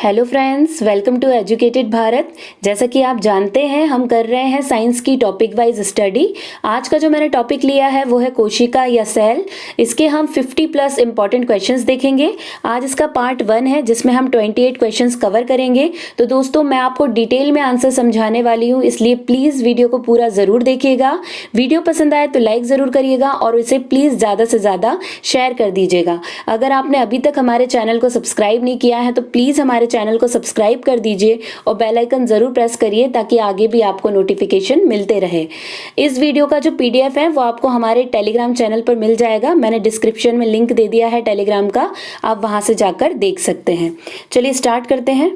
Hello friends, welcome to educated Bharat. जैसा कि आप जानते हैं हम कर रहे हैं साइंस की टॉपिक वाइज स्टडी। आज का जो मैंने टॉपिक लिया है वो है कोशिका या सेल। इसके हम 50 प्लस इंपॉर्टेंट क्वेश्चंस देखेंगे। आज इसका पार्ट 1 है जिसमें हम 28 क्वेश्चंस कवर करेंगे। तो दोस्तों मैं आपको डिटेल में आंसर समझाने वाली हूँ, इसलिए प्लीज़ वीडियो को पूरा ज़रूर देखिएगा। वीडियो पसंद आए तो लाइक ज़रूर करिएगा और इसे प्लीज़ ज़्यादा से ज़्यादा शेयर कर दीजिएगा। अगर आपने अभी तक हमारे चैनल को सब्सक्राइब नहीं किया है तो प्लीज़ हमारे चैनल को सब्सक्राइब कर दीजिए और बेल आइकन जरूर प्रेस करिए ताकि आगे भी आपको नोटिफिकेशन मिलते रहे। इस वीडियो का जो पीडीएफ है वो आपको हमारे टेलीग्राम चैनल पर मिल जाएगा। मैंने डिस्क्रिप्शन में लिंक दे दिया है टेलीग्राम का, आप वहां से जाकर देख सकते हैं। चलिए स्टार्ट करते हैं।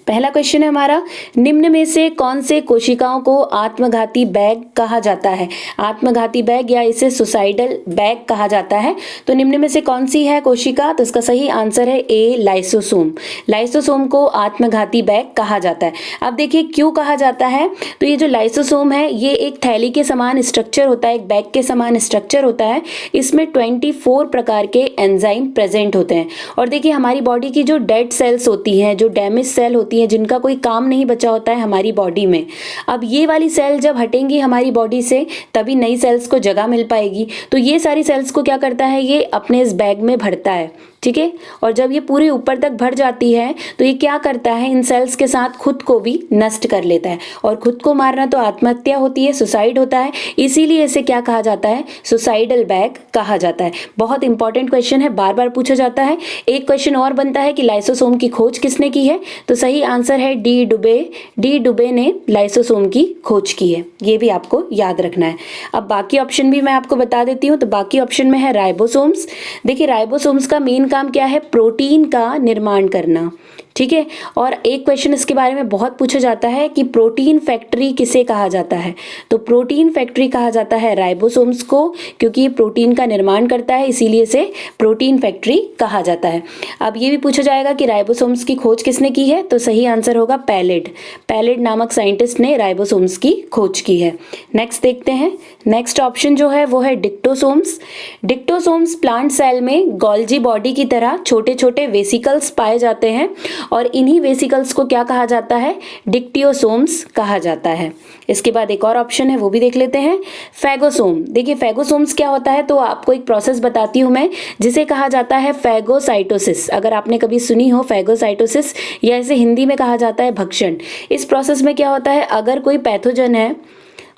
पहला क्वेश्चन है हमारा, निम्न में से कौन से कोशिकाओं को आत्मघाती बैग कहा जाता है? आत्मघाती बैग या इसे सुसाइडल बैग कहा जाता है। तो निम्न में से कौन सी है कोशिका? तो इसका सही आंसर है ए, लाइसोसोम। लाइसोसोम को आत्मघाती बैग कहा जाता है। अब देखिए क्यों कहा जाता है। तो ये जो लाइसोसोम है ये एक थैली के समान स्ट्रक्चर होता है, एक बैग के समान स्ट्रक्चर होता है। इसमें 24 प्रकार के एंजाइम प्रेजेंट होते हैं। और देखिए हमारी बॉडी की जो डेड सेल्स होती हैं, जो डैमेज सेल होती है, जिनका कोई काम नहीं बचा होता है हमारी बॉडी में, अब ये वाली सेल जब हटेंगी हमारी बॉडी से तभी नई सेल्स को जगह मिल पाएगी। तो ये सारी सेल्स को क्या करता है, ये अपने इस बैग में भरता है, ठीक है। और जब ये पूरी ऊपर तक भर जाती है तो ये क्या करता है, इन सेल्स के साथ खुद को भी नष्ट कर लेता है। और खुद को मारना तो आत्महत्या होती है, सुसाइड होता है, इसीलिए इसे क्या कहा जाता है, सुसाइडल बैग कहा जाता है। बहुत इंपॉर्टेंट क्वेश्चन है, बार बार पूछा जाता है। एक क्वेश्चन और बनता है कि लाइसोसोम की खोज किसने की है? तो सही आंसर है डी डुबे। डी डुबे ने लाइसोसोम की खोज की है, ये भी आपको याद रखना है। अब बाकी ऑप्शन भी मैं आपको बता देती हूँ। तो बाकी ऑप्शन में है राइबोसोम्स। देखिए राइबोसोम्स का मेन काम क्या है, प्रोटीन का निर्माण करना, ठीक है। और एक क्वेश्चन इसके बारे में बहुत पूछा जाता है कि प्रोटीन फैक्ट्री किसे कहा जाता है? तो प्रोटीन फैक्ट्री कहा जाता है राइबोसोम्स को, क्योंकि ये प्रोटीन का निर्माण करता है, इसीलिए इसे प्रोटीन फैक्ट्री कहा जाता है। अब ये भी पूछा जाएगा कि राइबोसोम्स की खोज किसने की है? तो सही आंसर होगा पैलेड। पैलेड नामक साइंटिस्ट ने राइबोसोम्स की खोज की है। नेक्स्ट देखते हैं। नेक्स्ट ऑप्शन जो है वो है डिक्टोसोम्स। डिक्टोसोम्स प्लांट सेल में गोल्जी बॉडी की तरह छोटे छोटे वेसिकल्स पाए जाते हैं और इन्हीं वेसिकल्स को क्या कहा जाता है, डिक्टियोसोम्स कहा जाता है। इसके बाद एक और ऑप्शन है वो भी देख लेते हैं, फैगोसोम। देखिए फैगोसोम्स क्या होता है, तो आपको एक प्रोसेस बताती हूँ मैं, जिसे कहा जाता है फैगोसाइटोसिस। अगर आपने कभी सुनी हो फैगोसाइटोसिस, या इसे हिंदी में कहा जाता है भक्षण। इस प्रोसेस में क्या होता है, अगर कोई पैथोजन है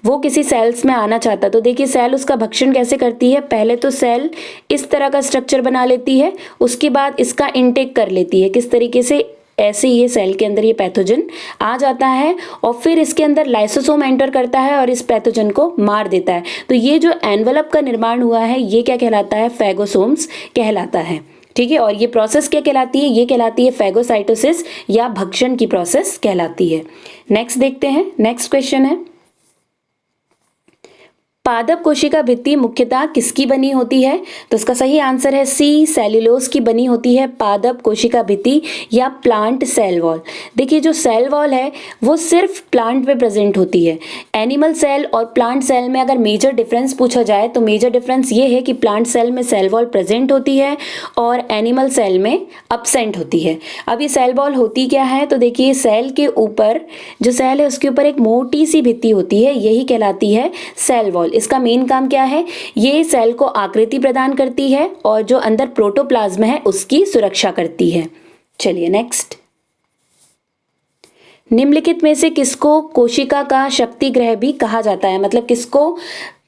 वो किसी सेल्स में आना चाहता है तो देखिए सेल उसका भक्षण कैसे करती है। पहले तो सेल इस तरह का स्ट्रक्चर बना लेती है, उसके बाद इसका इनटेक कर लेती है। किस तरीके से, ऐसे ये सेल के अंदर ये पैथोजन आ जाता है और फिर इसके अंदर लाइसोसोम एंटर करता है और इस पैथोजन को मार देता है। तो ये जो एनवलप का निर्माण हुआ है ये क्या कहलाता है, फैगोसोम्स कहलाता है, ठीक है। और ये प्रोसेस क्या कहलाती है, ये कहलाती है फैगोसाइटोसिस या भक्षण की प्रोसेस कहलाती है। नेक्स्ट देखते हैं। नेक्स्ट क्वेश्चन है, पादप कोशिका भित्ति मुख्यतः किसकी बनी होती है? तो इसका सही आंसर है सी, सेल्यूलोज की बनी होती है पादप कोशिका भित्ति या प्लांट सेल वॉल। देखिए जो सेल वॉल है वो सिर्फ प्लांट में प्रेजेंट होती है। एनिमल सेल और प्लांट सेल में अगर मेजर डिफरेंस पूछा जाए तो मेजर डिफरेंस ये है कि प्लांट सेल में सेल वॉल प्रेजेंट होती है और एनिमल सेल में अब्सेंट होती है। अब ये सेल वॉल होती क्या है, तो देखिए सेल के ऊपर जो सेल है उसके ऊपर एक मोटी सी भित्ति होती है, यही कहलाती है सेल वॉल। इसका मेन काम क्या है, ये सेल को आकृति प्रदान करती है और जो अंदर प्रोटोप्लाज्म है उसकी सुरक्षा करती है। चलिए नेक्स्ट, निम्नलिखित में से किसको कोशिका का शक्ति ग्रह भी कहा जाता है? मतलब किसको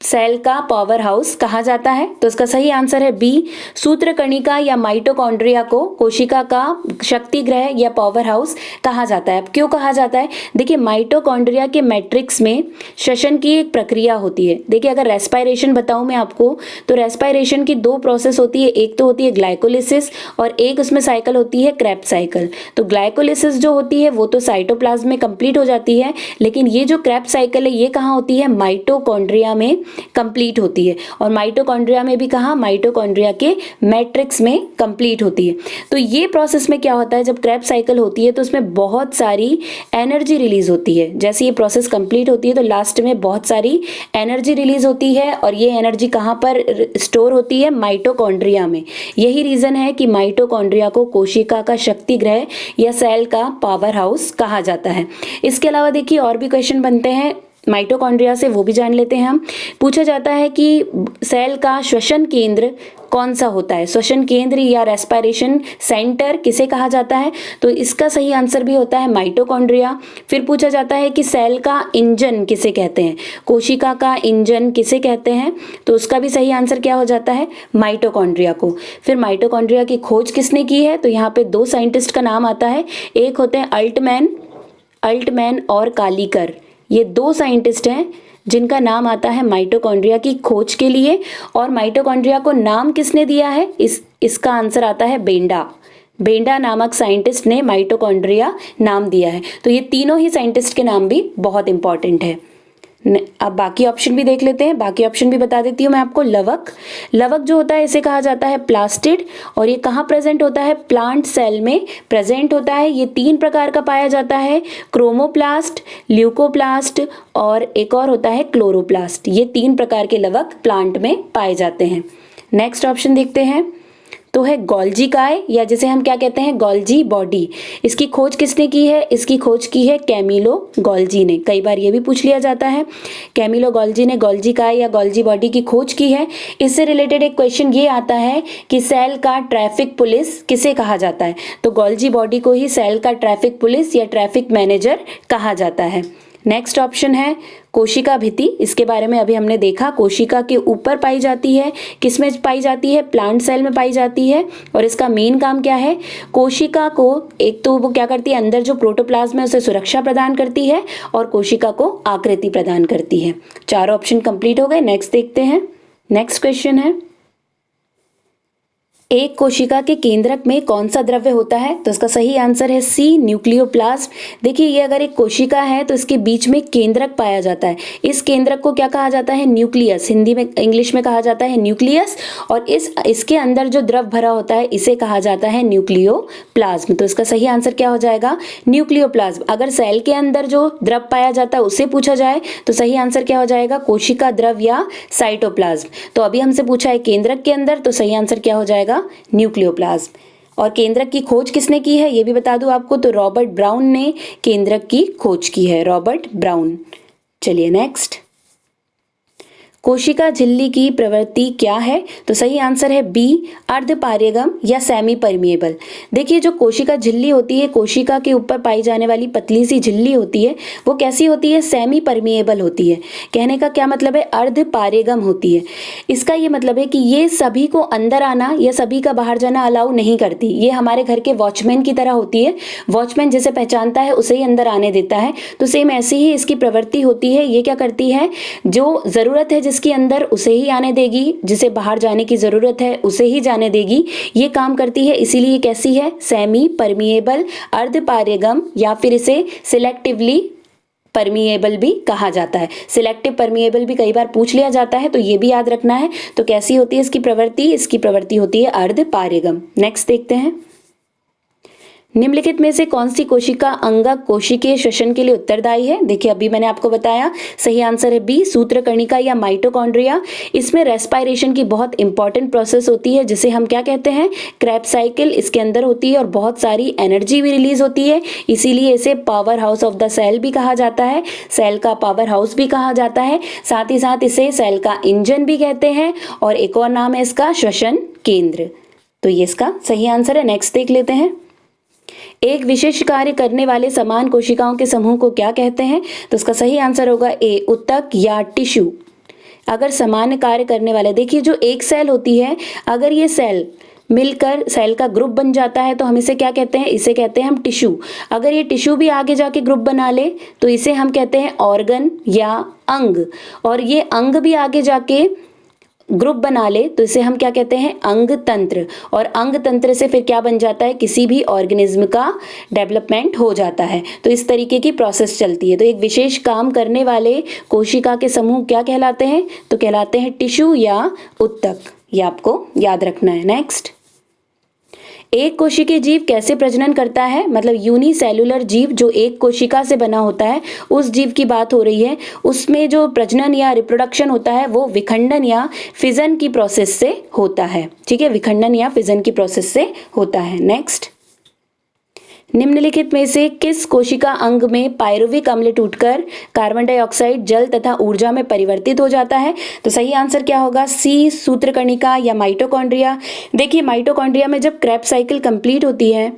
सेल का पावर हाउस कहा जाता है? तो इसका सही आंसर है बी, सूत्रकणिका या माइटोकॉन्ड्रिया को कोशिका का शक्ति ग्रह या पावर हाउस कहा जाता है। अब क्यों कहा जाता है, देखिए माइटोकॉन्ड्रिया के मैट्रिक्स में श्वसन की एक प्रक्रिया होती है। देखिए अगर रेस्पायरेशन बताऊं मैं आपको, तो रेस्पायरेशन की दो प्रोसेस होती है, एक तो होती है ग्लाइकोलिसिस और एक उसमें साइकिल होती है क्रेब्स साइकिल। तो ग्लाइकोलिसिस जो होती है वो तो साइटोप्लाज्म में कंप्लीट हो जाती है, लेकिन ये जो क्रेब्स साइकिल है ये कहाँ होती है, माइटोकॉन्ड्रिया में कंप्लीट होती है, और माइटोकॉन्ड्रिया में भी कहाँ, माइटोकॉन्ड्रिया के मैट्रिक्स में कंप्लीट होती है। तो ये प्रोसेस में क्या होता है, जब क्रेब्स साइकिल होती है तो उसमें बहुत सारी एनर्जी रिलीज होती है। जैसे ये प्रोसेस कंप्लीट होती है तो लास्ट में बहुत सारी एनर्जी रिलीज होती है, और ये एनर्जी कहाँ पर स्टोर होती है, माइटोकॉन्ड्रिया में। यही रीजन है कि माइटोकॉन्ड्रिया को कोशिका का शक्ति ग्रह या सेल का पावर हाउस कहा जाता है। इसके अलावा देखिए और भी क्वेश्चन बनते हैं माइटोकॉन्ड्रिया से, वो भी जान लेते हैं हम। पूछा जाता है कि सेल का श्वसन केंद्र कौन सा होता है, श्वसन केंद्र या रेस्पिरेशन सेंटर किसे कहा जाता है, तो इसका सही आंसर भी होता है माइटोकॉन्ड्रिया। फिर पूछा जाता है कि सेल का इंजन किसे कहते हैं, कोशिका का इंजन किसे कहते हैं, तो उसका भी सही आंसर क्या हो जाता है, माइटोकॉन्ड्रिया को। फिर माइटोकॉन्ड्रिया की खोज किसने की है, तो यहाँ पे दो साइंटिस्ट का नाम आता है, एक होते हैं अल्टमैन और कालीकर। ये दो साइंटिस्ट हैं जिनका नाम आता है माइटोकॉन्ड्रिया की खोज के लिए। और माइटोकॉन्ड्रिया को नाम किसने दिया है, इसका आंसर आता है बेंडा नामक साइंटिस्ट ने माइटोकॉन्ड्रिया नाम दिया है। तो ये तीनों ही साइंटिस्ट के नाम भी बहुत इंपॉर्टेंट है। अब बाकी ऑप्शन भी देख लेते हैं, बाकी ऑप्शन भी बता देती हूँ मैं आपको। लवक जो होता है इसे कहा जाता है प्लास्टिड, और ये कहाँ प्रेजेंट होता है, प्लांट सेल में प्रेजेंट होता है। ये 3 प्रकार का पाया जाता है, क्रोमोप्लास्ट, ल्यूकोप्लास्ट और एक और होता है क्लोरोप्लास्ट। ये 3 प्रकार के लवक प्लांट में पाए जाते हैं। नेक्स्ट ऑप्शन देखते हैं, तो है गोल्जी काय, या जिसे हम क्या कहते हैं, गोल्जी बॉडी। इसकी खोज किसने की है, इसकी खोज की है कैमिलो गोल्जी ने। कई बार ये भी पूछ लिया जाता है, कैमिलो गोल्जी ने गोल्जी काय या गोल्जी बॉडी की खोज की है। इससे रिलेटेड एक क्वेश्चन ये आता है कि सेल का ट्रैफिक पुलिस किसे कहा जाता है, तो गोल्जी बॉडी को ही सेल का ट्रैफिक पुलिस या ट्रैफिक मैनेजर कहा जाता है। नेक्स्ट ऑप्शन है कोशिका भित्ति। इसके बारे में अभी हमने देखा, कोशिका के ऊपर पाई जाती है, किसमें पाई जाती है, प्लांट सेल में पाई जाती है। और इसका मेन काम क्या है, कोशिका को एक तो वो क्या करती है, अंदर जो प्रोटोप्लाज्म है उसे सुरक्षा प्रदान करती है, और कोशिका को आकृति प्रदान करती है। 4 ऑप्शन कंप्लीट हो गए। नेक्स्ट देखते हैं, नेक्स्ट क्वेश्चन है, एक कोशिका के केंद्रक में कौन सा द्रव्य होता है, तो इसका सही आंसर है सी, न्यूक्लियोप्लाज्म। देखिए ये अगर एक कोशिका है तो इसके बीच में केंद्रक पाया जाता है। इस केंद्रक को क्या कहा जाता है, न्यूक्लियस, हिंदी में इंग्लिश में कहा जाता है न्यूक्लियस। और इसके अंदर जो द्रव भरा होता है इसे कहा जाता है न्यूक्लियोप्लाज्म। तो इसका सही आंसर क्या हो जाएगा, न्यूक्लियोप्लाज्म। अगर सेल के अंदर जो द्रव पाया जाता है उसे पूछा जाए तो सही आंसर क्या हो जाएगा, कोशिका द्रव या साइटोप्लाज्म। तो अभी हमसे पूछा है केंद्रक के अंदर, तो सही आंसर क्या हो जाएगा, न्यूक्लियोप्लाज्म। और केंद्रक की खोज किसने की है ये भी बता दूं आपको, तो रॉबर्ट ब्राउन ने केंद्रक की खोज की है, रॉबर्ट ब्राउन। चलिए नेक्स्ट, कोशिका झिल्ली की प्रवृत्ति क्या है, तो सही आंसर है बी, अर्धपारगम या सेमी परमिएबल। देखिए जो कोशिका झिल्ली होती है, कोशिका के ऊपर पाई जाने वाली पतली सी झिल्ली होती है, वो कैसी होती है, सेमी परमिएबल होती है। कहने का क्या मतलब है, अर्धपारगम होती है। इसका ये मतलब है कि ये सभी को अंदर आना या सभी का बाहर जाना अलाउ नहीं करती। ये हमारे घर के वॉचमैन की तरह होती है, वॉचमैन जिसे पहचानता है उसे ही अंदर आने देता है। तो सेम ऐसी ही इसकी प्रवृत्ति होती है। ये क्या करती है, जो जरूरत है जिसके अंदर उसे ही आने देगी, जिसे बाहर जाने की जरूरत है उसे ही जाने देगी, ये काम करती है। इसीलिए कैसी है, सेमी परमिएबल, अर्धपारगम, या फिर इसे सिलेक्टिवली परमिएबल भी कहा जाता है। सिलेक्टिव परमिएबल भी कई बार पूछ लिया जाता है, तो ये भी याद रखना है। तो कैसी होती है इसकी प्रवृत्ति, इसकी प्रवृत्ति होती है अर्धपारगम। नेक्स्ट देखते हैं, निम्नलिखित में से कौन सी कोशिका अंगक कोशिकीय श्वसन के लिए उत्तरदायी है। देखिए अभी मैंने आपको बताया, सही आंसर है बी, सूत्रकर्णिका या माइटोकॉन्ड्रिया। इसमें रेस्पिरेशन की बहुत इंपॉर्टेंट प्रोसेस होती है, जिसे हम क्या कहते हैं, क्रेब्स साइकिल इसके अंदर होती है, और बहुत सारी एनर्जी भी रिलीज होती है। इसीलिए इसे power house of the cell भी कहा जाता है, सेल का पावर हाउस भी कहा जाता है। साथ ही साथ इसे सेल का इंजन भी कहते हैं, और एक और नाम है इसका श्वसन केंद्र। तो ये इसका सही आंसर है। नेक्स्ट देख लेते हैं, एक विशेष कार्य करने वाले समान कोशिकाओं के समूह को क्या कहते हैं, तो इसका सही आंसर होगा ए, ऊतक या टिश्यू। अगर समान कार्य करने वाले, देखिए जो एक सेल होती है, अगर ये सेल मिलकर सेल का ग्रुप बन जाता है तो हम इसे क्या कहते हैं, इसे कहते हैं हम टिश्यू। अगर ये टिश्यू भी आगे जाके ग्रुप बना ले तो इसे हम कहते हैं ऑर्गन या अंग। और ये अंग भी आगे जाके ग्रुप बना ले तो इसे हम क्या कहते हैं, अंग तंत्र। और अंग तंत्र से फिर क्या बन जाता है, किसी भी ऑर्गेनिज्म का डेवलपमेंट हो जाता है। तो इस तरीके की प्रोसेस चलती है। तो एक विशेष काम करने वाले कोशिका के समूह क्या कहलाते हैं, तो कहलाते हैं टिश्यू या उत्तक। ये आपको याद रखना है। नेक्स्ट, एक कोशिकीय जीव कैसे प्रजनन करता है, मतलब यूनिसेल्युलर जीव जो एक कोशिका से बना होता है, उस जीव की बात हो रही है। उसमें जो प्रजनन या रिप्रोडक्शन होता है वो विखंडन या फिजन की प्रोसेस से होता है। ठीक है, विखंडन या फिजन की प्रोसेस से होता है। नेक्स्ट, निम्नलिखित में से किस कोशिका अंग में पायरुविक अम्ल टूटकर कार्बन डाइऑक्साइड, जल तथा ऊर्जा में परिवर्तित हो जाता है, तो सही आंसर क्या होगा, सी सूत्रकणिका या माइटोकॉन्ड्रिया। देखिए माइटोकॉन्ड्रिया में जब क्रेब्स साइकिल कंप्लीट होती है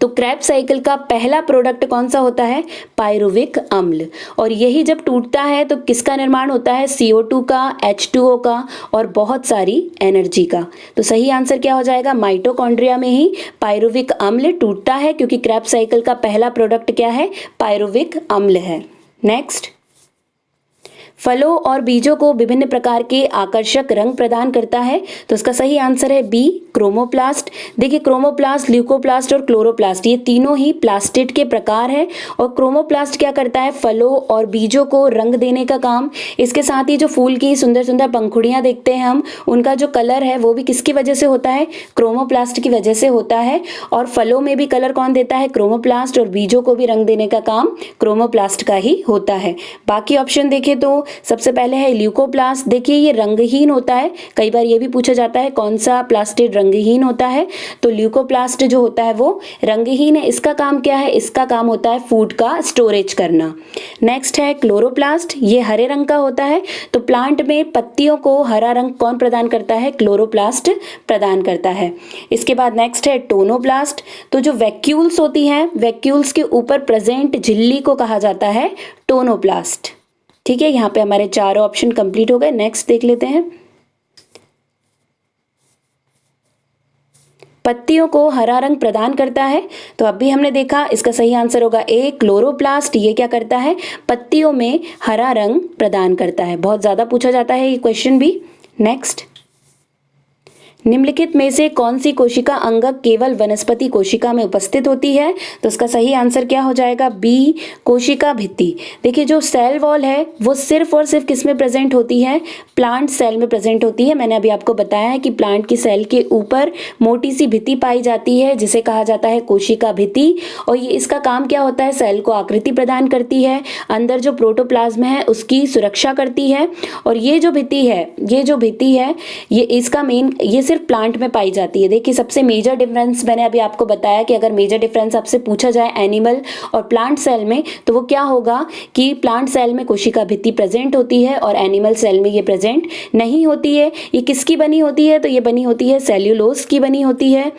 तो क्रेब्स साइकिल का पहला प्रोडक्ट कौन सा होता है, पायरुविक अम्ल। और यही जब टूटता है तो किसका निर्माण होता है, CO2 का, H2O का और बहुत सारी एनर्जी का। तो सही आंसर क्या हो जाएगा, माइटोकॉन्ड्रिया में ही पायरुविक अम्ल टूटता है, क्योंकि क्रेब्स साइकिल का पहला प्रोडक्ट क्या है, पायरुविक अम्ल है। नेक्स्ट, फलों और बीजों को विभिन्न प्रकार के आकर्षक रंग प्रदान करता है, तो इसका सही आंसर है बी, क्रोमोप्लास्ट। देखिए क्रोमोप्लास्ट, ल्यूकोप्लास्ट और क्लोरोप्लास्ट ये तीनों ही प्लास्टिड के प्रकार है। और क्रोमोप्लास्ट क्या करता है, फलों और बीजों को रंग देने का काम। इसके साथ ही जो फूल की सुंदर सुंदर पंखुड़ियां देखते हैं हम, उनका जो कलर है वो भी किसकी वजह से होता है, क्रोमोप्लास्ट की वजह से होता है। और फलों में भी कलर कौन देता है, क्रोमोप्लास्ट, और बीजों को भी रंग देने का काम क्रोमोप्लास्ट का ही होता है। बाकी ऑप्शन देखें तो सबसे पहले है ल्यूकोप्लास्ट। देखिए ये रंगहीन होता है, कई बार ये भी पूछा जाता है कौन सा प्लास्टिड रंगहीन होता है, तो ल्यूकोप्लास्ट जो होता है वो रंगहीन है। इसका काम क्या है, इसका काम होता है फूड का स्टोरेज करना। नेक्स्ट है क्लोरोप्लास्ट, ये हरे रंग का होता है। तो प्लांट में पत्तियों को हरा रंग कौन प्रदान करता है, क्लोरोप्लास्ट प्रदान करता है। इसके बाद नेक्स्ट है टोनोप्लास्ट, तो जो वैक्यूल्स होती हैं, वैक्यूल्स के ऊपर प्रेजेंट झिल्ली को कहा जाता है टोनोप्लास्ट। ठीक है, यहाँ पे हमारे चारों ऑप्शन कंप्लीट हो गए। नेक्स्ट देख लेते हैं, पत्तियों को हरा रंग प्रदान करता है, तो अब भी हमने देखा इसका सही आंसर होगा ए, क्लोरोप्लास्ट। ये क्या करता है, पत्तियों में हरा रंग प्रदान करता है। बहुत ज्यादा पूछा जाता है ये क्वेश्चन भी। नेक्स्ट, निम्नलिखित में से कौन सी कोशिका अंगक केवल वनस्पति कोशिका में उपस्थित होती है, तो इसका सही आंसर क्या हो जाएगा, बी, कोशिका भित्ति। देखिए जो सेल वॉल है वो सिर्फ और सिर्फ किस में प्रेजेंट होती है, प्लांट सेल में प्रेजेंट होती है। मैंने अभी आपको बताया है कि प्लांट की सेल के ऊपर मोटी सी भित्ति पाई जाती है जिसे कहा जाता है कोशिका भित्ति। और ये इसका काम क्या होता है, सेल को आकृति प्रदान करती है, अंदर जो प्रोटोप्लाज्म है उसकी सुरक्षा करती है। और ये जो भित्ति है ये इसका मेन, ये सिर्फ प्लांट में पाई जाती है। देखिए सबसे मेजर डिफरेंस मैंने अभी आपको बताया कि अगर मेजर डिफरेंस आपसे पूछा जाए एनिमल और प्लांट सेल में, तो वो क्या होगा कि प्लांट सेल में कोशिका भित्ति प्रेजेंट होती है और एनिमल सेल में ये प्रेजेंट नहीं होती है। ये किसकी बनी होती है, तो ये बनी होती है सेल्यूलोज की बनी होती है।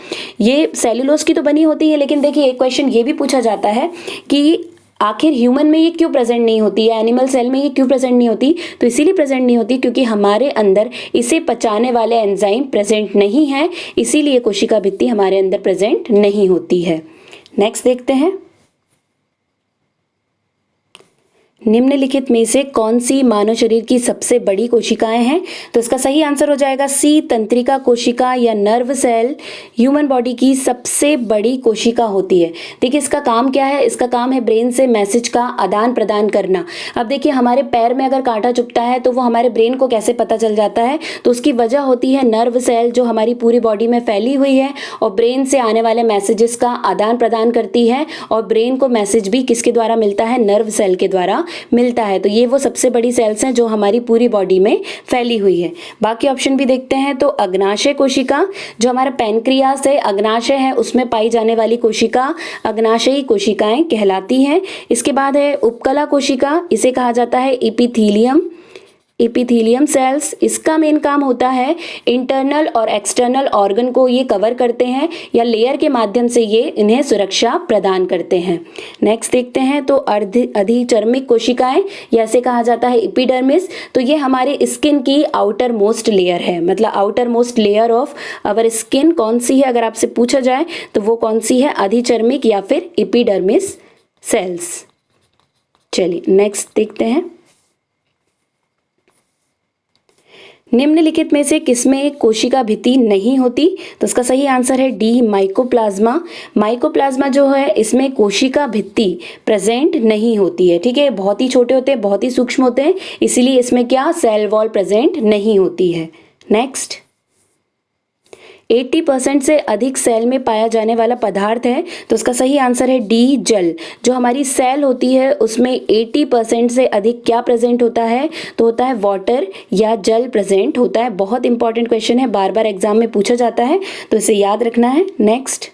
ये सेल्यूलोज की तो बनी होती है, लेकिन देखिए एक क्वेश्चन ये भी पूछा जाता है कि आखिर ह्यूमन में ये क्यों प्रेजेंट नहीं होती है, एनिमल सेल में ये क्यों प्रेजेंट नहीं होती, तो इसीलिए प्रेजेंट नहीं होती क्योंकि हमारे अंदर इसे पचाने वाले एंजाइम प्रेजेंट नहीं है, इसीलिए कोशिका भित्ति हमारे अंदर प्रेजेंट नहीं होती है। नेक्स्ट देखते हैं, निम्नलिखित में से कौन सी मानव शरीर की सबसे बड़ी कोशिकाएं हैं, तो इसका सही आंसर हो जाएगा सी, तंत्रिका कोशिका या नर्व सेल ह्यूमन बॉडी की सबसे बड़ी कोशिका होती है। देखिए इसका काम क्या है, इसका काम है ब्रेन से मैसेज का आदान प्रदान करना। अब देखिए हमारे पैर में अगर कांटा चुभता है तो वो हमारे ब्रेन को कैसे पता चल जाता है, तो उसकी वजह होती है नर्व सेल जो हमारी पूरी बॉडी में फैली हुई है और ब्रेन से आने वाले मैसेजेस का आदान प्रदान करती है। और ब्रेन को मैसेज भी किसके द्वारा मिलता है, नर्व सेल के द्वारा मिलता है। तो ये वो सबसे बड़ी सेल्स हैं जो हमारी पूरी बॉडी में फैली हुई है। बाकी ऑप्शन भी देखते हैं, तो अग्नाशय कोशिका जो हमारा पैनक्रियास है, अग्नाशय है, उसमें पाई जाने वाली कोशिका अग्नाशयी कोशिकाएं कहलाती हैं। इसके बाद है उपकला कोशिका, इसे कहा जाता है एपिथीलियम सेल्स। इसका मेन काम होता है इंटरनल और एक्सटर्नल ऑर्गन को ये कवर करते हैं या लेयर के माध्यम से ये इन्हें सुरक्षा प्रदान करते हैं। नेक्स्ट देखते हैं, तो अधिचर्मिक कोशिकाएं, या इसे कहा जाता है एपिडर्मिस। तो ये हमारे स्किन की आउटर मोस्ट लेयर है, मतलब outer most layer of our skin कौन सी है अगर आपसे पूछा जाए तो वो कौन सी है, अधिचर्मिक या फिर एपिडर्मिस सेल्स। चलिए नेक्स्ट देखते हैं, निम्नलिखित में से किसमें कोशिका भित्ति नहीं होती? तो इसका सही आंसर है डी, माइकोप्लाज्मा। माइकोप्लाज्मा जो है इसमें कोशिका भित्ति प्रेजेंट नहीं होती है। ठीक है, बहुत ही छोटे होते हैं, बहुत ही सूक्ष्म होते हैं, इसीलिए इसमें क्या सेल वॉल प्रेजेंट नहीं होती है। नेक्स्ट, 80% से अधिक सेल में पाया जाने वाला पदार्थ है, तो उसका सही आंसर है डी, जल। जो हमारी सेल होती है उसमें 80% से अधिक क्या प्रेजेंट होता है? तो होता है वाटर या जल प्रेजेंट होता है। बहुत इंपॉर्टेंट क्वेश्चन है, बार बार एग्जाम में पूछा जाता है, तो इसे याद रखना है। नेक्स्ट,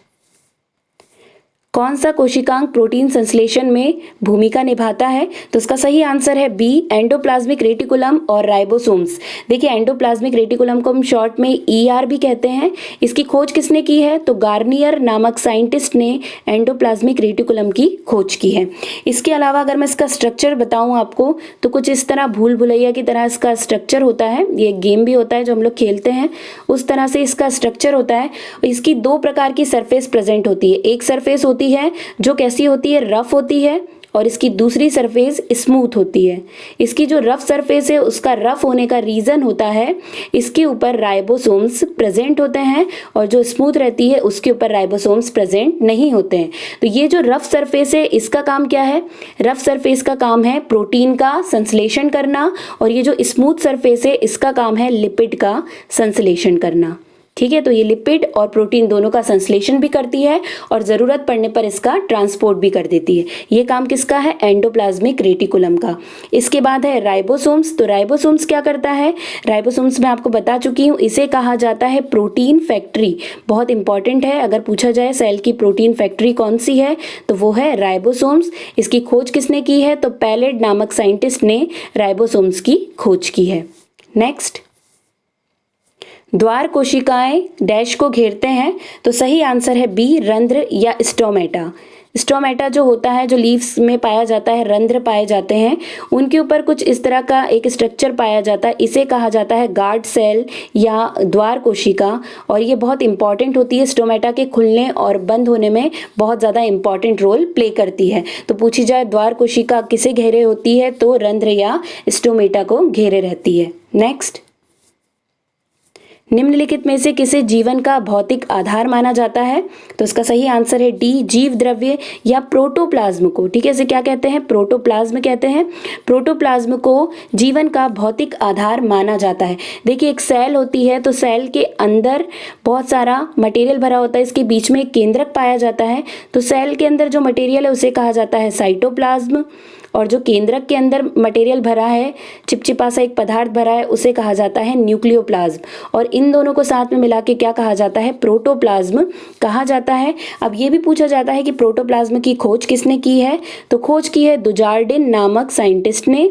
कौन सा कोशिकांग प्रोटीन संश्लेषण में भूमिका निभाता है? तो इसका सही आंसर है बी, एंडोप्लाज्मिक रेटिकुलम और राइबोसोम्स। देखिए, एंडोप्लाज्मिक रेटिकुलम को हम शॉर्ट में ईआर भी कहते हैं। इसकी खोज किसने की है? तो गार्नियर नामक साइंटिस्ट ने एंडोप्लाज्मिक रेटिकुलम की खोज की है। इसके अलावा अगर मैं इसका स्ट्रक्चर बताऊं आपको, तो कुछ इस तरह भूल भुलैया की तरह इसका स्ट्रक्चर होता है। ये गेम भी होता है जो हम लोग खेलते हैं, उस तरह से इसका स्ट्रक्चर होता है। इसकी दो प्रकार की सरफेस प्रेजेंट होती है। एक सरफेस होती है जो कैसी होती है? रफ होती है, और इसकी दूसरी सरफेस स्मूथ होती है। इसकी जो रफ सरफेस है उसका रफ होने का रीजन होता है इसके ऊपर राइबोसोम्स प्रेजेंट होते हैं, और जो स्मूथ रहती है उसके ऊपर राइबोसोम्स प्रेजेंट नहीं होते हैं। तो ये जो रफ सरफेस है इसका काम क्या है? रफ सरफेस का काम है प्रोटीन का संश्लेषण करना, और ये जो स्मूथ सरफेस है इसका काम है लिपिड का संश्लेषण करना। ठीक है, तो ये लिपिड और प्रोटीन दोनों का संश्लेषण भी करती है और ज़रूरत पड़ने पर इसका ट्रांसपोर्ट भी कर देती है। ये काम किसका है? एंडोप्लाज्मिक रेटिकुलम का। इसके बाद है राइबोसोम्स। तो राइबोसोम्स क्या करता है? राइबोसोम्स मैं आपको बता चुकी हूँ, इसे कहा जाता है प्रोटीन फैक्ट्री। बहुत इंपॉर्टेंट है, अगर पूछा जाए सेल की प्रोटीन फैक्ट्री कौन सी है तो वो है राइबोसोम्स। इसकी खोज किसने की है? तो पैलेड नामक साइंटिस्ट ने राइबोसोम्स की खोज की है। नेक्स्ट, द्वार कोशिकाएं डैश को घेरते हैं, तो सही आंसर है बी, रंध्र या स्टोमेटा। स्टोमेटा जो होता है, जो लीव्स में पाया जाता है, रंध्र पाए जाते हैं, उनके ऊपर कुछ इस तरह का एक स्ट्रक्चर पाया जाता है, इसे कहा जाता है गार्ड सेल या द्वार कोशिका। और ये बहुत इंपॉर्टेंट होती है, स्टोमेटा के खुलने और बंद होने में बहुत ज़्यादा इंपॉर्टेंट रोल प्ले करती है। तो पूछी जाए द्वार कोशिका किसे घेरे होती है, तो रंध्र या स्टोमेटा को घेरे रहती है। नेक्स्ट, निम्नलिखित में से किसे जीवन का भौतिक आधार माना जाता है? तो इसका सही आंसर है डी, जीव द्रव्य या प्रोटोप्लाज्म को। ठीक है, इसे क्या कहते हैं? प्रोटोप्लाज्म कहते हैं। प्रोटोप्लाज्म को जीवन का भौतिक आधार माना जाता है। देखिए, एक सेल होती है, तो सेल के अंदर बहुत सारा मटेरियल भरा होता है, इसके बीच में एक केंद्रक पाया जाता है। तो सेल के अंदर जो मटेरियल है उसे कहा जाता है साइटोप्लाज्म, और जो केंद्रक के अंदर मटेरियल भरा है, चिपचिपा सा एक पदार्थ भरा है, उसे कहा जाता है न्यूक्लियोप्लाज्म। और इन दोनों को साथ में मिला के क्या कहा जाता है? प्रोटोप्लाज्म कहा जाता है। अब ये भी पूछा जाता है कि प्रोटोप्लाज्म की खोज किसने की है? तो खोज की है दुजार्डिन नामक साइंटिस्ट ने।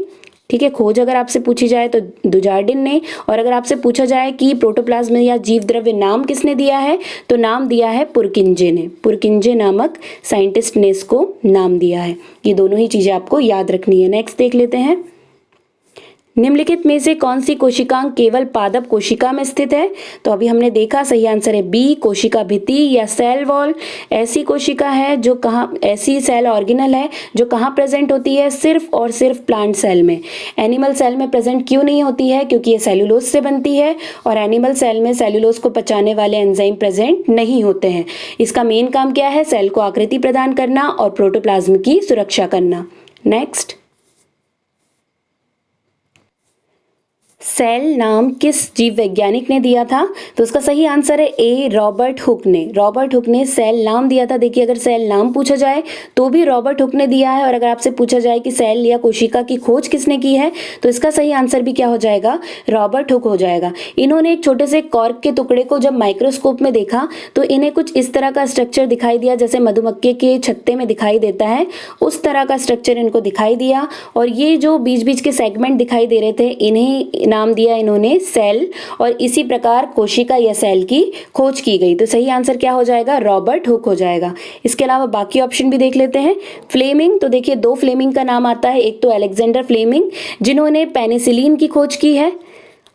ठीक है, खोज अगर आपसे पूछी जाए तो दुजार्डिन ने, और अगर आपसे पूछा जाए कि प्रोटोप्लाज्म या जीव द्रव्य नाम किसने दिया है, तो नाम दिया है पुरकिंजे ने। पुरकिंजे नामक साइंटिस्ट ने इसको नाम दिया है। ये दोनों ही चीजें आपको याद रखनी है। नेक्स्ट देख लेते हैं, निम्नलिखित में से कौन सी कोशिकांग केवल पादप कोशिका में स्थित है? तो अभी हमने देखा, सही आंसर है बी, कोशिका भित्ति या सेल वॉल। ऐसी कोशिका है जो कहाँ, ऐसी सेल ऑर्गेनल है जो कहाँ प्रेजेंट होती है? सिर्फ और सिर्फ प्लांट सेल में। एनिमल सेल में प्रेजेंट क्यों नहीं होती है? क्योंकि ये सेल्यूलोज से बनती है, और एनिमल सेल में सेल्यूलोज को पचाने वाले एंजाइम प्रेजेंट नहीं होते हैं। इसका मेन काम क्या है? सेल को आकृति प्रदान करना और प्रोटोप्लाज्म की सुरक्षा करना। नेक्स्ट, सेल नाम किस जीव वैज्ञानिक ने दिया था? तो उसका सही आंसर है ए, रॉबर्ट हुक ने। रॉबर्ट हुक ने सेल नाम दिया था। देखिए, अगर सेल नाम पूछा जाए तो भी रॉबर्ट हुक ने दिया है, और अगर आपसे पूछा जाए कि सेल या कोशिका की खोज किसने की है, तो इसका सही आंसर भी क्या हो जाएगा? रॉबर्ट हुक हो जाएगा। इन्होंने एक छोटे से कॉर्क के टुकड़े को जब माइक्रोस्कोप में देखा तो इन्हें कुछ इस तरह का स्ट्रक्चर दिखाई दिया, जैसे मधुमक्खी के छत्ते में दिखाई देता है, उस तरह का स्ट्रक्चर इनको दिखाई दिया। और ये जो बीच बीच के सेगमेंट दिखाई दे रहे थे, इन्हें नाम दिया इन्होंने सेल, और इसी प्रकार कोशिका या सेल की खोज की गई। तो सही आंसर क्या हो जाएगा? रॉबर्ट हुक हो जाएगा। इसके अलावा बाकी ऑप्शन भी देख लेते हैं। फ्लेमिंग, तो देखिए दो फ्लेमिंग का नाम आता है, एक तो अलेक्जेंडर फ्लेमिंग जिन्होंने पेनिसिलिन की खोज की है,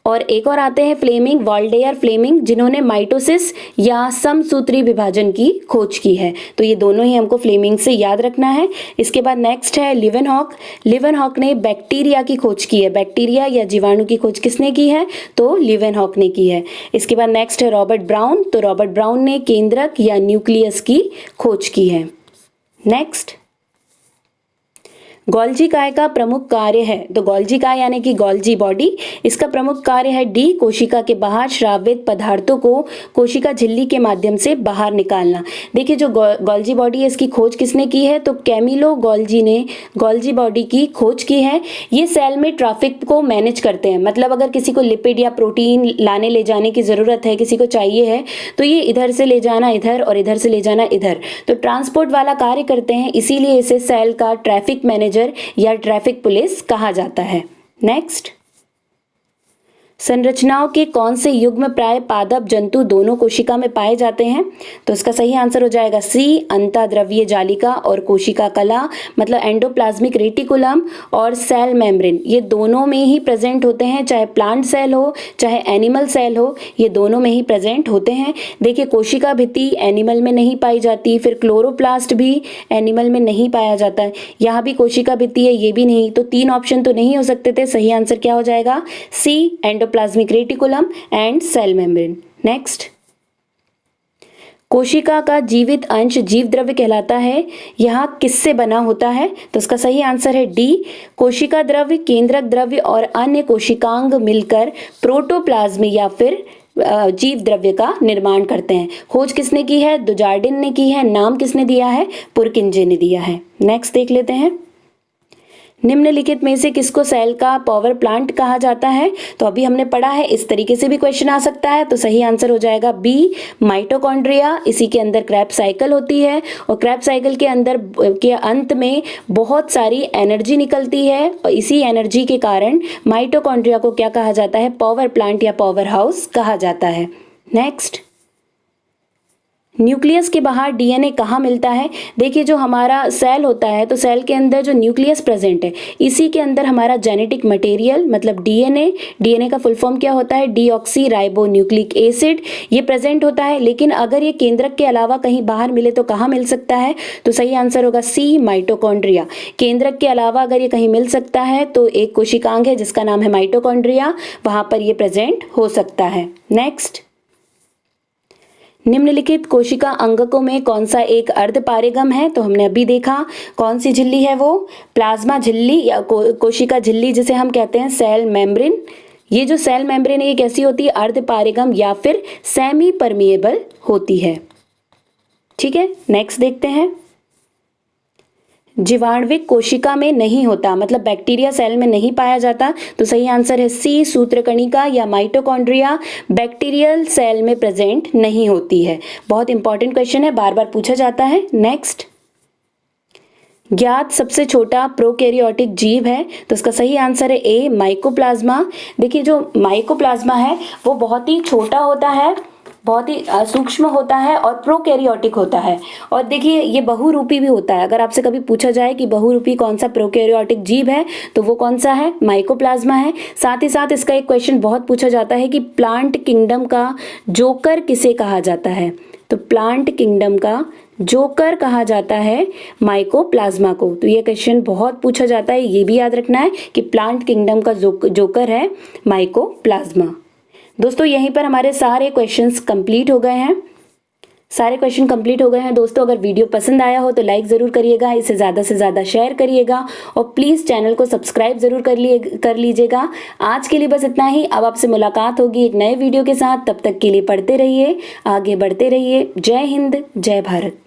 और एक और आते हैं फ्लेमिंग, वॉल्डेयर फ्लेमिंग, जिन्होंने माइटोसिस या समसूत्री विभाजन की खोज की है। तो ये दोनों ही हमको फ्लेमिंग से याद रखना है। इसके बाद नेक्स्ट है लिवेनहॉक। लिवेनहॉक ने बैक्टीरिया की खोज की है। बैक्टीरिया या जीवाणु की खोज किसने की है? तो लिवेनहॉक ने की है। इसके बाद नेक्स्ट है रॉबर्ट ब्राउन। तो रॉबर्ट ब्राउन ने केंद्रक या न्यूक्लियस की खोज की है। नेक्स्ट, गोल्जी काय का प्रमुख कार्य है। तो गोल्जी काय यानी कि गोल्जी बॉडी, इसका प्रमुख कार्य है डी, कोशिका के बाहर श्रावित पदार्थों को कोशिका झिल्ली के माध्यम से बाहर निकालना। देखिए जो गोल्जी बॉडी है इसकी खोज किसने की है? तो कैमिलो गोल्जी ने गोल्जी बॉडी की खोज की है। ये सेल में ट्रैफिक को मैनेज करते हैं, मतलब अगर किसी को लिपिड या प्रोटीन लाने ले जाने की ज़रूरत है, किसी को चाहिए है, तो ये इधर से ले जाना इधर और इधर से ले जाना इधर, तो ट्रांसपोर्ट वाला कार्य करते हैं। इसीलिए इसे सेल का ट्रैफिक मैनेजर या ट्रैफिक पुलिस कहा जाता है। नेक्स्ट, संरचनाओं के कौन से युग्म प्राय पादप जंतु दोनों कोशिका में पाए जाते हैं? तो इसका सही आंसर हो जाएगा सी, अंतःद्रव्य जालिका और कोशिका कला, मतलब एंडोप्लाज्मिक रेटिकुलम और सेल मेम्ब्रेन, ये दोनों में ही प्रेजेंट होते हैं। चाहे प्लांट सेल हो चाहे एनिमल सेल हो, ये दोनों में ही प्रेजेंट होते हैं। देखिए कोशिका भित्ति एनिमल में नहीं पाई जाती, फिर क्लोरोप्लास्ट भी एनिमल में नहीं पाया जाता है, यहाँ भी कोशिका भित्ति है, ये भी नहीं। तो 3 ऑप्शन तो नहीं हो सकते थे। सही आंसर क्या हो जाएगा? C, endoplasmic reticulum and cell membrane. Next, कोशिका का जीवित अंश जीव द्रव्य कहलाता है, यह किससे बना होता है? तो इसका सही आंसर है डी, कोशिका द्रव्य, केंद्रक द्रव्य और अन्य कोशिकांग मिलकर प्रोटोप्लाज्म या फिर जीव द्रव्य का निर्माण करते हैं। खोज किसने की है? दुजार्डिन ने की है। नाम किसने दिया है? पुरकिंजे ने दिया है। नेक्स्ट देख लेते हैं, निम्नलिखित में से किसको सेल का पावर प्लांट कहा जाता है? तो अभी हमने पढ़ा है, इस तरीके से भी क्वेश्चन आ सकता है। तो सही आंसर हो जाएगा बी, माइटोकॉन्ड्रिया। इसी के अंदर क्रेब्स साइकिल होती है और क्रेब्स साइकिल के अंदर के अंत में बहुत सारी एनर्जी निकलती है और इसी एनर्जी के कारण माइटोकॉन्ड्रिया को क्या कहा जाता है? पावर प्लांट या पावर हाउस कहा जाता है। नेक्स्ट, न्यूक्लियस के बाहर डीएनए कहाँ मिलता है? देखिए जो हमारा सेल होता है, तो सेल के अंदर जो न्यूक्लियस प्रेजेंट है, इसी के अंदर हमारा जेनेटिक मटेरियल मतलब डीएनए का फुल फॉर्म क्या होता है? डीऑक्सी राइबो न्यूक्लिक एसिड, ये प्रेजेंट होता है। लेकिन अगर ये केंद्रक के अलावा कहीं बाहर मिले तो कहाँ मिल सकता है? तो सही आंसर होगा सी, माइटोकॉन्ड्रिया। केंद्रक के अलावा अगर ये कहीं मिल सकता है तो एक कोशिकांग है जिसका नाम है माइटोकॉन्ड्रिया, वहां पर ये प्रेजेंट हो सकता है। नेक्स्ट, निम्नलिखित कोशिका अंगकों में कौन सा एक अर्धपारेगम है? तो हमने अभी देखा, कौन सी झिल्ली है वो? प्लाज्मा झिल्ली या कोशिका झिल्ली जिसे हम कहते हैं सेल मेम्ब्रेन। ये जो सेल मेम्ब्रेन है ये कैसी होती है? अर्धपारेगम या फिर सेमी परमिएबल होती है। ठीक है, नेक्स्ट देखते हैं, जीवाणुविक कोशिका में नहीं होता, मतलब बैक्टीरिया सेल में नहीं पाया जाता। तो सही आंसर है सी, सूत्रकणिका या माइटोकॉन्ड्रिया बैक्टीरियल सेल में प्रेजेंट नहीं होती है। बहुत इंपॉर्टेंट क्वेश्चन है, बार बार पूछा जाता है। नेक्स्ट, ज्ञात सबसे छोटा प्रोकैरियोटिक जीव है? तो इसका सही आंसर है ए, माइकोप्लाज्मा। देखिए जो माइकोप्लाज्मा है वो बहुत ही छोटा होता है, बहुत ही सूक्ष्म होता है और प्रोकैरियोटिक होता है। और देखिए ये बहुरूपी भी होता है। अगर आपसे कभी पूछा जाए कि बहुरूपी कौन सा प्रोकैरियोटिक जीव है तो वो कौन सा है? माइकोप्लाज्मा है। साथ ही साथ इसका एक क्वेश्चन बहुत पूछा जाता है कि प्लांट किंगडम का जोकर किसे कहा जाता है? तो प्लांट किंगडम का जोकर कहा जाता है माइकोप्लाज्मा को। तो ये क्वेश्चन बहुत पूछा जाता है, ये भी याद रखना है कि प्लांट किंगडम का जोकर है माइकोप्लाज्मा। दोस्तों यहीं पर हमारे सारे क्वेश्चंस कंप्लीट हो गए हैं। दोस्तों अगर वीडियो पसंद आया हो तो लाइक ज़रूर करिएगा, इसे ज़्यादा से ज़्यादा शेयर करिएगा और प्लीज़ चैनल को सब्सक्राइब ज़रूर कर लीजिएगा। आज के लिए बस इतना ही। अब आपसे मुलाकात होगी एक नए वीडियो के साथ। तब तक के लिए पढ़ते रहिए, आगे बढ़ते रहिए। जय हिंद, जय भारत।